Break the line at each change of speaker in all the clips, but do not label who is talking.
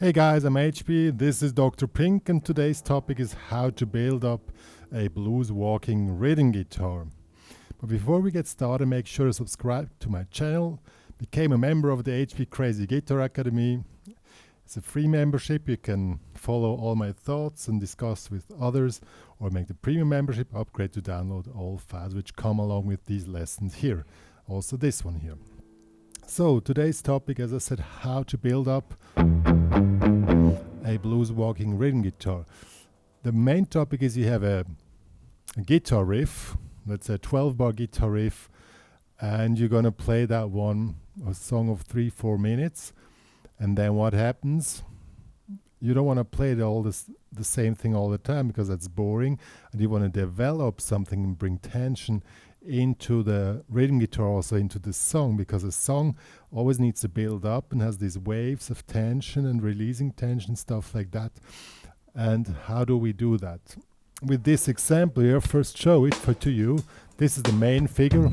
Hey guys, I'm HP, this is Dr. Pink, and today's topic is how to build up a blues walking rhythm guitar. But before we get started, make sure to subscribe to my channel, become a member of the HPCrazy Guitar Academy. It's a free membership. You can follow all my thoughts and discuss with others, or make the premium membership upgrade to download all files which come along with these lessons here. Also this one here. So today's topic, as I said, how to build up a blues walking rhythm guitar. The main topic is you have a guitar riff, let's say a 12-bar guitar riff, and you're gonna play that one, a song of 3-4 minutes, and then what happens? You don't want to play the same thing all the time because that's boring, and you want to develop something and bring tension into the rhythm guitar, also into the song, because a song always needs to build up and has these waves of tension and releasing tension, stuff like that. And how do we do that? With this example here, first show it to you. This is the main figure.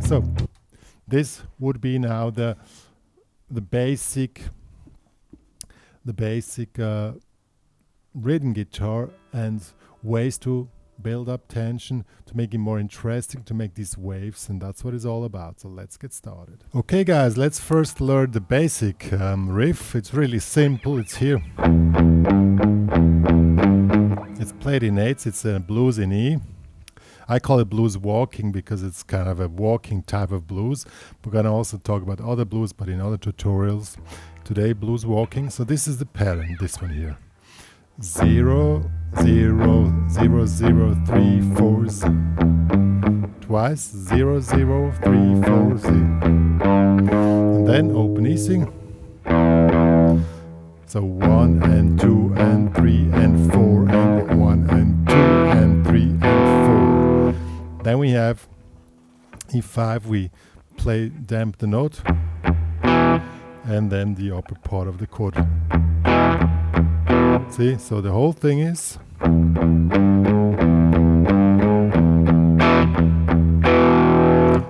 So this would be now the basic rhythm guitar, and ways to build up tension, to make it more interesting, to make these waves, and that's what it's all about. So let's get started. Okay guys, let's first learn the basic riff. It's really simple. It's here. It's played in eighths. It's a blues in E. I call it blues walking because it's kind of a walking type of blues. We're going to also talk about other blues, but in other tutorials. Today, blues walking. So this is the pattern, this one here. 0, 0, 0, 0, 3, 4, twice, 0, 0, 3, 4, 0. And then open E string. So 1 and 2 and 3 and 4 and 1 and 2 and 3 and 4. Then we have E5, we damp the note, and then the upper part of the chord. See, so the whole thing is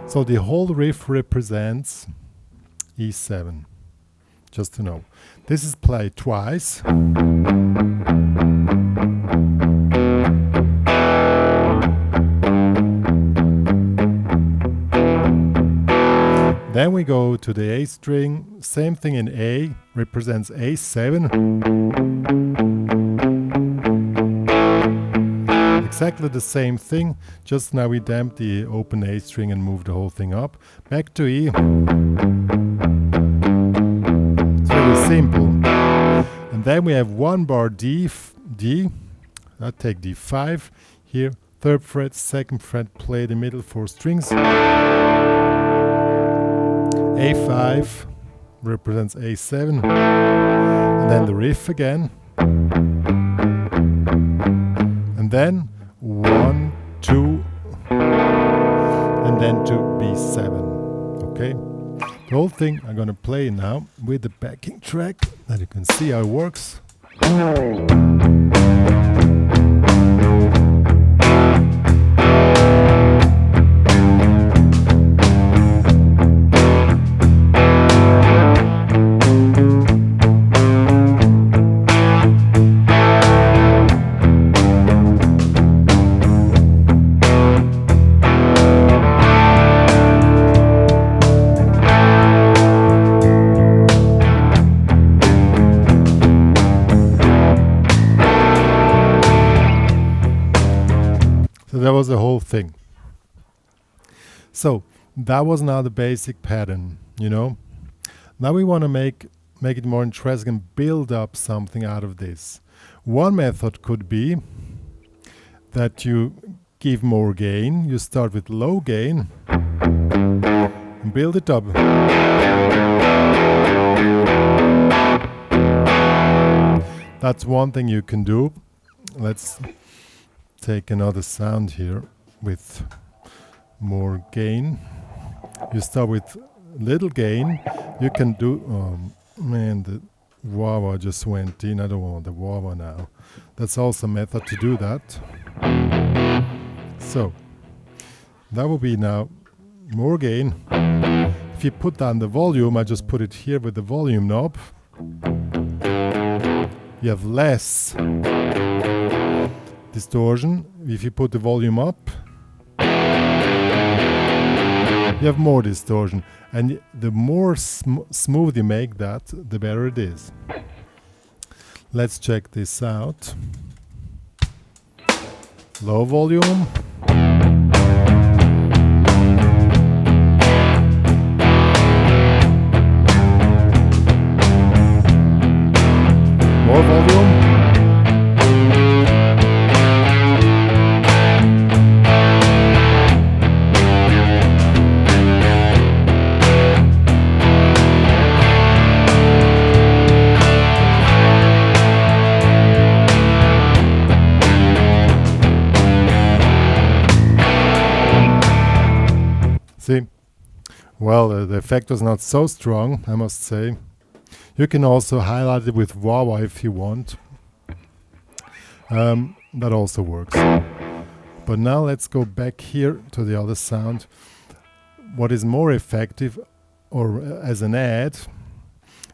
so the whole riff represents E7, just to know. This is played twice. Then we go to the A string, same thing in A, represents A7. Exactly the same thing, just now we damp the open A string and move the whole thing up. Back to E. It's really simple. And then we have 1 bar D, I take D5, here, 3rd fret, 2nd fret, play the middle 4 strings. A5 represents A7, and then the riff again, and then 1, 2, and then to B7. Okay, the whole thing I'm gonna play now with the backing track, that you can see how it works. So that was the whole thing. So that was now the basic pattern, you know. Now we want to make it more interesting and build up something out of this. One method could be that you give more gain. You start with low gain, build it up. That's one thing you can do. Let's take another sound here with more gain. You start with little gain. You can do, oh man, the wah-wah just went in. I don't want the wah-wah now. That's also a method to do that. So that will be now more gain. If you put down the volume, I just put it here with the volume knob. You have less distortion. If you put the volume up, you have more distortion. And the more smooth you make that, the better it is. Let's check this out. Low volume. More volume. See? Well, the effect was not so strong, I must say. You can also highlight it with wah-wah if you want. That also works. But now let's go back here to the other sound. What is more effective, or as an ad,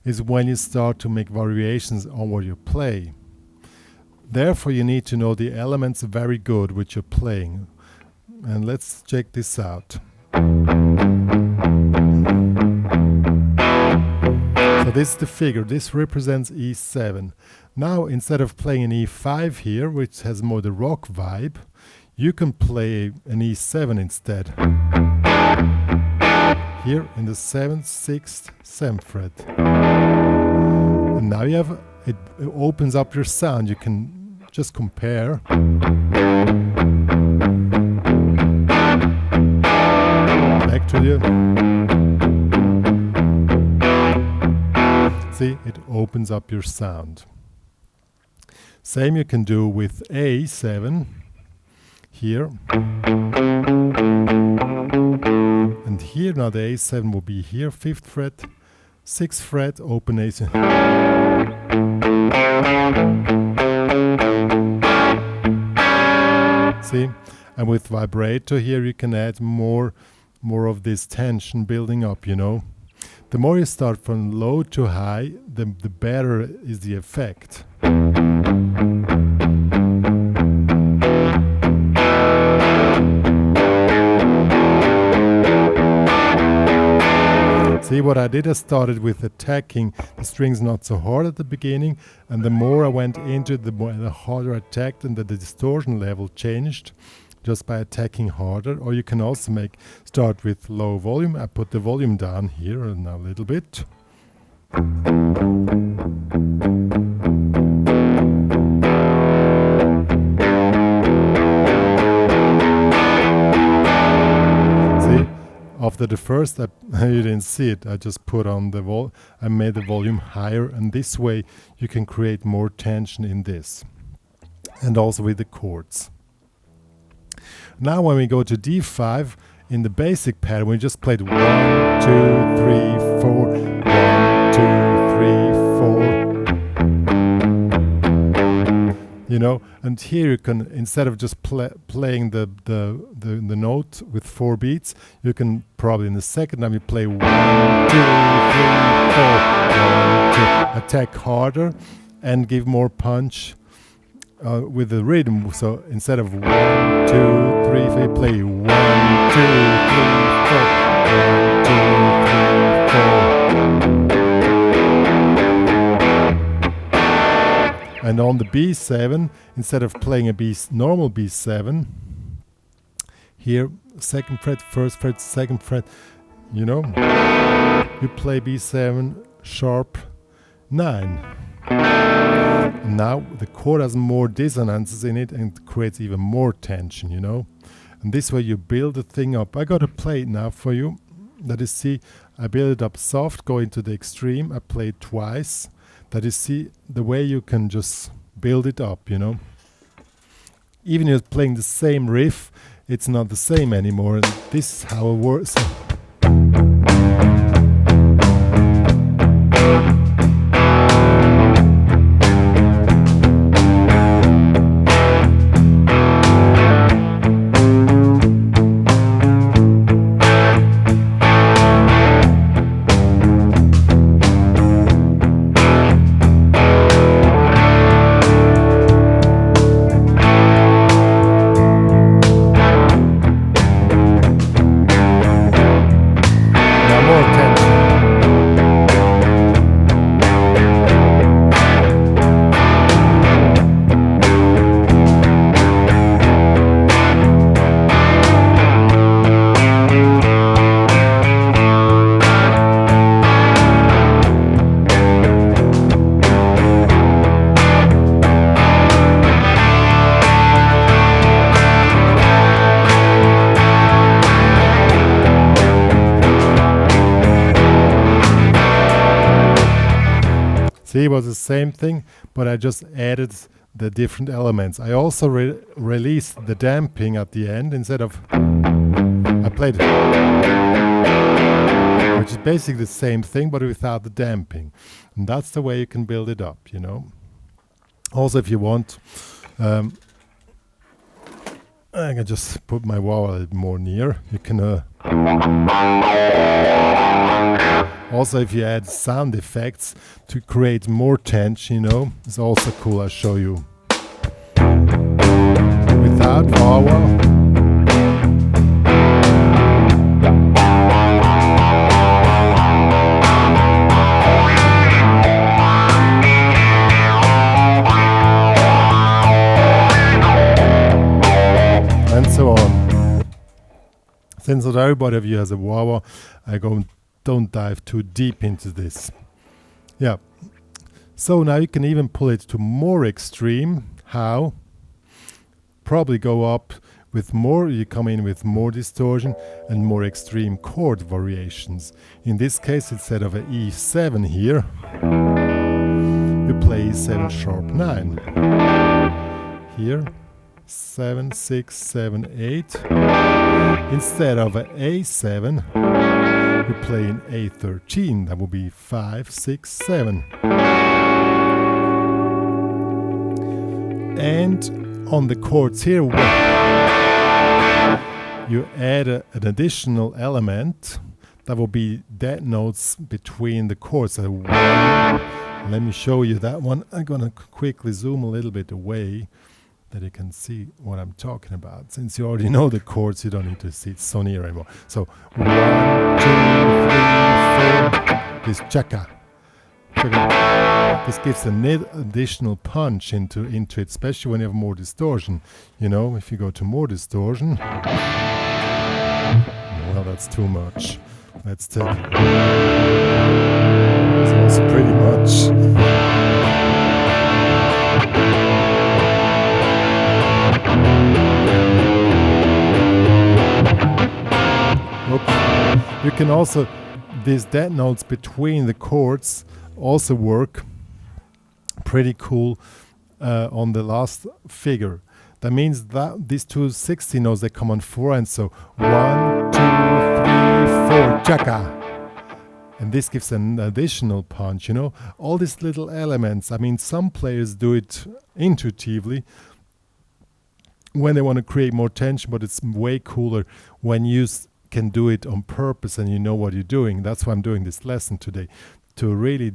is when you start to make variations on what you play. Therefore, you need to know the elements very good which you're playing. And let's check this out. So this is the figure. This represents E7. Now, instead of playing an E5 here, which has more the rock vibe, you can play an E7 instead. Here in the 7th, 6th, 7th fret. And now you have, it opens up your sound. You can just compare. Back to you. See, it opens up your sound. Same you can do with A7 here. And here now the A7 will be here, 5th fret, 6th fret, open A7. See? And with vibrato here you can add more of this tension building up, you know. The more you start from low to high, the better is the effect. See what I did? I started with attacking the strings not so hard at the beginning, and the more I went into it, the harder I attacked, and the distortion level changed just by attacking harder. Or you can also start with low volume. I put the volume down here and now a little bit. See, after the first, you didn't see it. I just put on the I made the volume higher, and this way you can create more tension in this, and also with the chords. Now when we go to D5, in the basic pattern, we just played 1, 2, 3, 4, 1, 2, 3, 4. You know, and here you can, instead of just playing the note with 4 beats, you can probably in the second time you play 1, 2, 3, 4, 1, 2, attack harder and give more punch. With the rhythm, so instead of 1, 2, 3, 4, play 1, 2, 3, 4, 1, 2, 3, 4. And on the B7, instead of playing a normal B7, here 2nd fret, 1st fret, 2nd fret, you know, you play B7 sharp 9. Now the chord has more dissonances in it and creates even more tension, you know. And this way you build the thing up. I gotta play it now for you. That is, see, I build it up soft, go into the extreme, I play it twice. That is, see, the way you can just build it up, you know. Even if you're playing the same riff, it's not the same anymore. And this is how it works. See, it was the same thing, but I just added the different elements. I also released the damping at the end instead of I played it, which is basically the same thing but without the damping. And that's the way you can build it up, you know. Also, if you want, I can just put my wah a little more near. You can also, if you add sound effects to create more tension, you know, it's also cool. I'll show you. Without wah-wah. And so on. Since not everybody of you has a wah-wah, I don't dive too deep into this. Yeah. So now you can even pull it to more extreme. How? Probably go up with more, you come in with more distortion and more extreme chord variations. In this case, instead of an E7 here, you play E7 sharp 9. Here, 7, 6, 7, 8. Instead of an A7, you play in A13, that would be 5, 6, 7. And on the chords here, you add an additional element that will be dead notes between the chords. Let me show you that one. I'm gonna quickly zoom a little bit away that you can see what I'm talking about. Since you already know the chords, you don't need to see it so near anymore. So 1, 2, 3, 4. This chaka. This gives an additional punch into it, especially when you have more distortion. You know, if you go to more distortion, well, that's too much. Let's take. That's pretty much. You can also, these dead notes between the chords also work pretty cool on the last figure. That means that these two 60 notes, they come on 4, and so 1, 2, 3, 4, chaka. And this gives an additional punch, you know. All these little elements, I mean, some players do it intuitively when they want to create more tension, but it's way cooler when you can do it on purpose and you know what you're doing. That's why I'm doing this lesson today, to really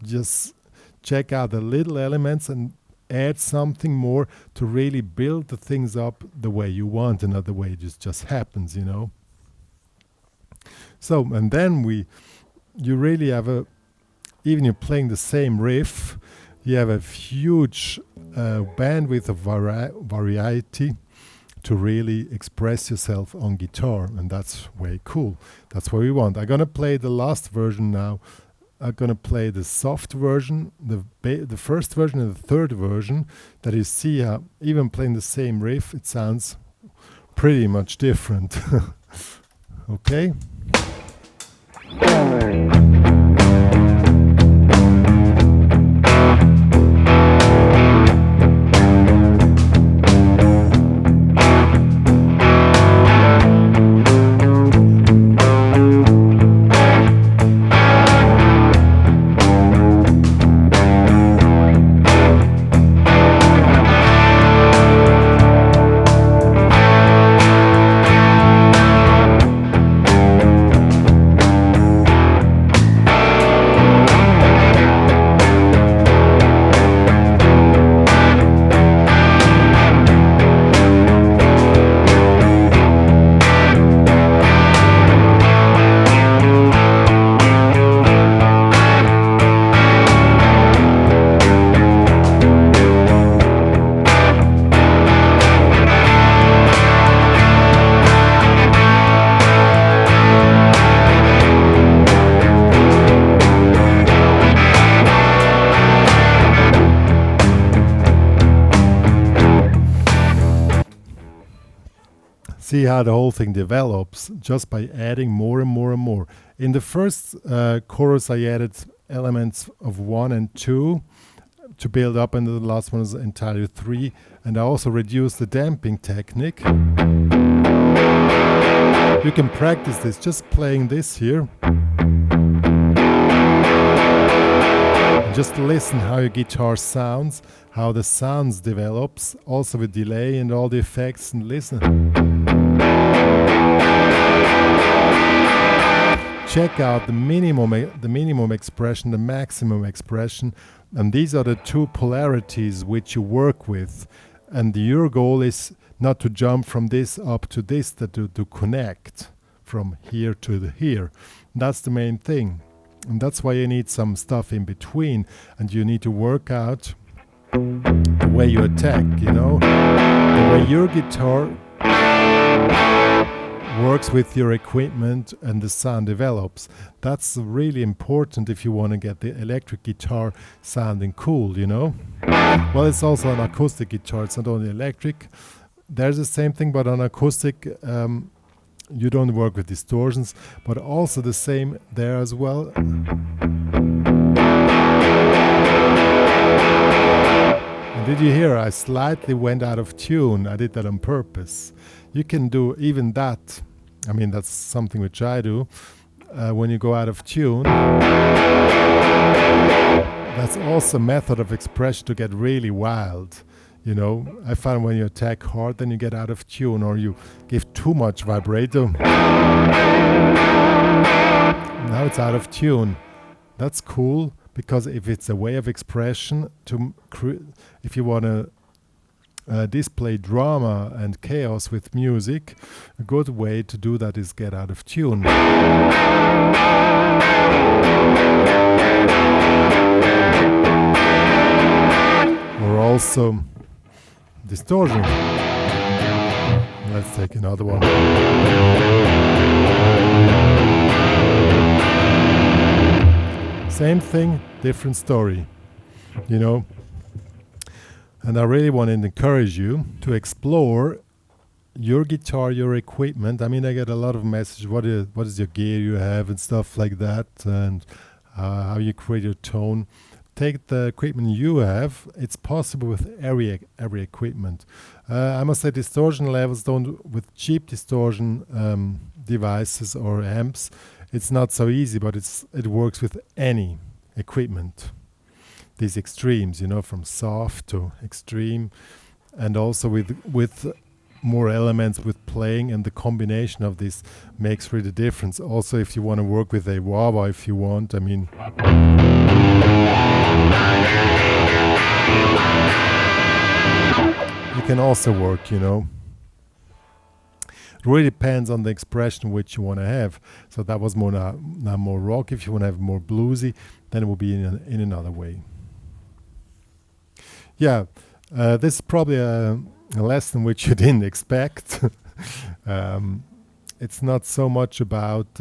just check out the little elements and add something more to really build the things up the way you want, and not the way it just happens, you know. So, and then you really have even you're playing the same riff, you have a huge bandwidth of variety to really express yourself on guitar, and that's way cool. That's what we want. I'm gonna play the last version now. I'm gonna play the soft version, the first version and the third version. That you see how even playing the same riff, it sounds pretty much different. Okay. See how the whole thing develops just by adding more and more and more. In the first chorus I added elements of 1 and 2 to build up, and the last one is entirely 3, and I also reduced the damping technique. You can practice this just playing this here. And just listen how your guitar sounds, how the sounds develops, also with delay and all the effects, and listen. Check out the minimum expression, the maximum expression, and these are the two polarities which you work with. And your goal is not to jump from this up to this, but to connect from here to here. That's the main thing. And that's why you need some stuff in between, and you need to work out the way you attack, you know, the way your guitar works with your equipment and the sound develops. That's really important if you want to get the electric guitar sounding cool, you know. Well, it's also an acoustic guitar, it's not only electric. There's the same thing, but on acoustic you don't work with distortions, but also the same there as well. And did you hear I slightly went out of tune? I did that on purpose. You can do even that. I mean, that's something which I do. When you go out of tune, that's also a method of expression to get really wild. You know, I find when you attack hard, then you get out of tune, or you give too much vibrato. Now it's out of tune. That's cool, because if it's a way of expression, if you want to display drama and chaos with music, a good way to do that is get out of tune. Or also distortion. Let's take another one. Same thing, different story, you know. And I really want to encourage you to explore your guitar, your equipment. I mean, I get a lot of messages, what is your gear you have and stuff like that, and how you create your tone. Take the equipment you have. It's possible with every equipment. I must say distortion levels with cheap distortion devices or amps, it's not so easy, but it works with any equipment. These extremes, you know, from soft to extreme, and also with more elements with playing, and the combination of this makes really the difference. Also, if you want to work with a wah-wah, if you want, I mean, you can also work, you know. It really depends on the expression which you want to have. So that was more now more rock. If you want to have more bluesy, then it will be in another way. Yeah, this is probably a lesson which you didn't expect. It's not so much about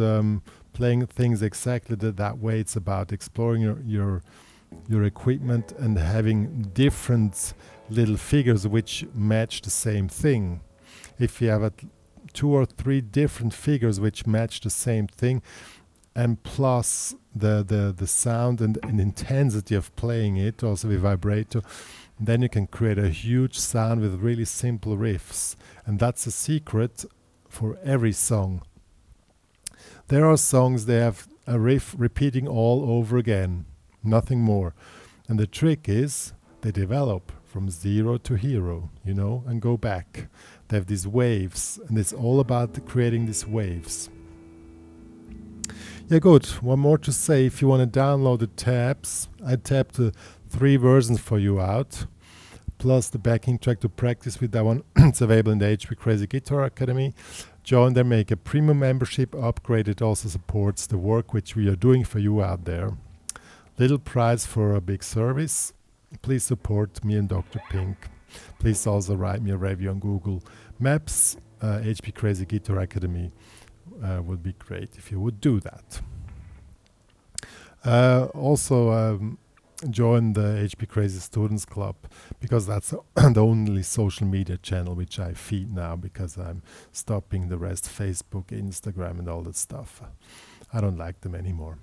playing things exactly that way. It's about exploring your equipment and having different little figures which match the same thing. If you have 2 or 3 different figures which match the same thing, and plus the sound and intensity of playing it, also with vibrato, then you can create a huge sound with really simple riffs. And that's a secret for every song. There are songs they have a riff repeating all over again, nothing more. And the trick is they develop from zero to hero, you know, and go back. They have these waves, and it's all about creating these waves. Yeah, good. One more to say. If you want to download the tabs, I tabbed the 3 versions for you out, plus the backing track to practice with that one. It's available in the HPCrazy Guitar Academy. Join there, make a premium membership upgrade. It also supports the work which we are doing for you out there. Little price for a big service. Please support me and Dr. Pink. Please also write me a review on Google Maps. HPCrazy Guitar Academy would be great if you would do that. Also join the HPCrazy Students Club, because that's the only social media channel which I feed now, because I'm stopping the rest, Facebook, Instagram and all that stuff. I don't like them anymore.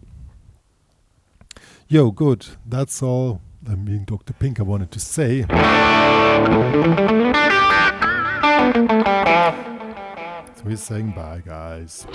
Yo, good. That's all me and Dr. Pink I wanted to say. So we're saying bye, guys.